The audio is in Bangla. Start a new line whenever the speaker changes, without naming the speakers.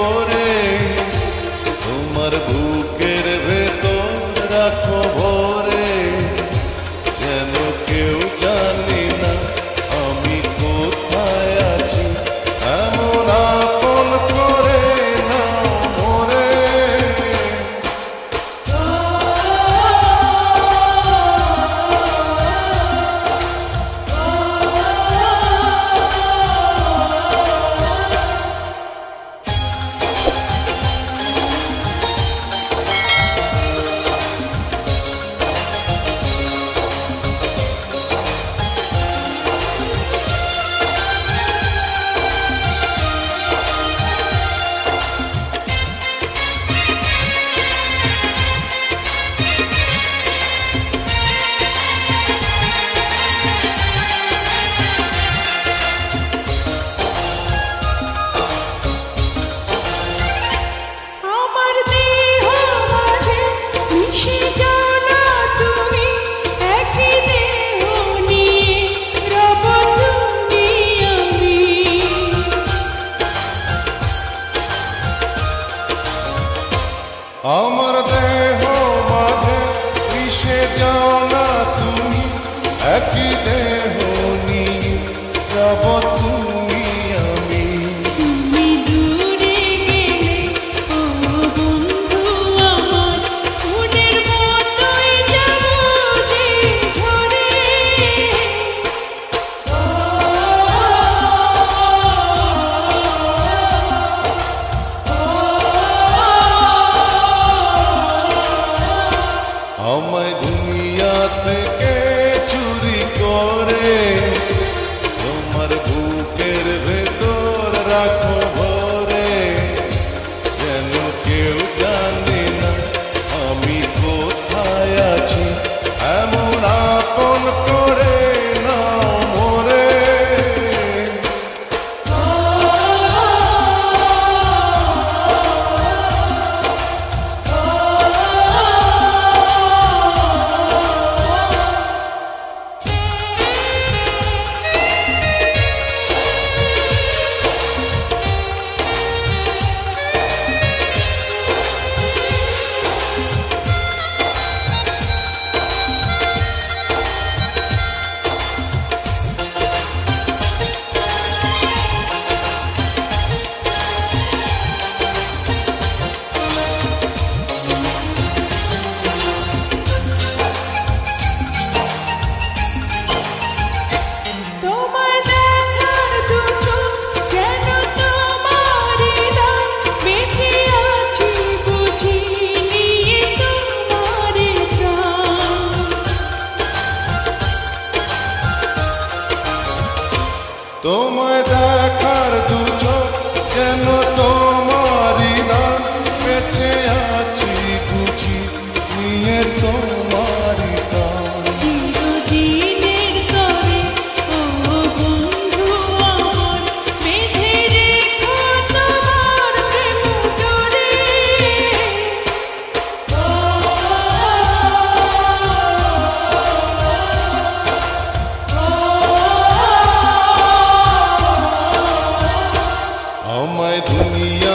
করে তোমার বুকের ভেতর রাখো ভরে, যেন কেউ জানি না আমি কোথায় আছি, এমন আপন করে নাও মোরে। আমার দেহ মাঝে মিশে যাও না তুমি, একই দেহ নিয়ে যাব তুমি আমি।
তুমি দূরে গেলে ও বন্ধু আমার, ফুলের মতোই যাব যে ঝরে।
আমায় দুনিয়া থেকে চুরি করে তোমার বুকের ভেতর রাখো ভরে, যেন কেউ জানে না আমি কোথায় আছি, এমন আপন করে নাও মোরে।
তোমায় দেখার দুটো যেন তোমারই দান, বেঁচে আছি বুঝি নিয়ে তোমারই প্রাণ।
তোমায় দেখার দু চোখ যেন তোমারই দান, বেঁচে আছি বুঝি নিয়ে তোমারই প্রাণ।
চিরদিনের তরে ও বন্ধু আমার, বেঁধে রেখো তোমার প্রেম ডোরে।
আমায় দুনিয়া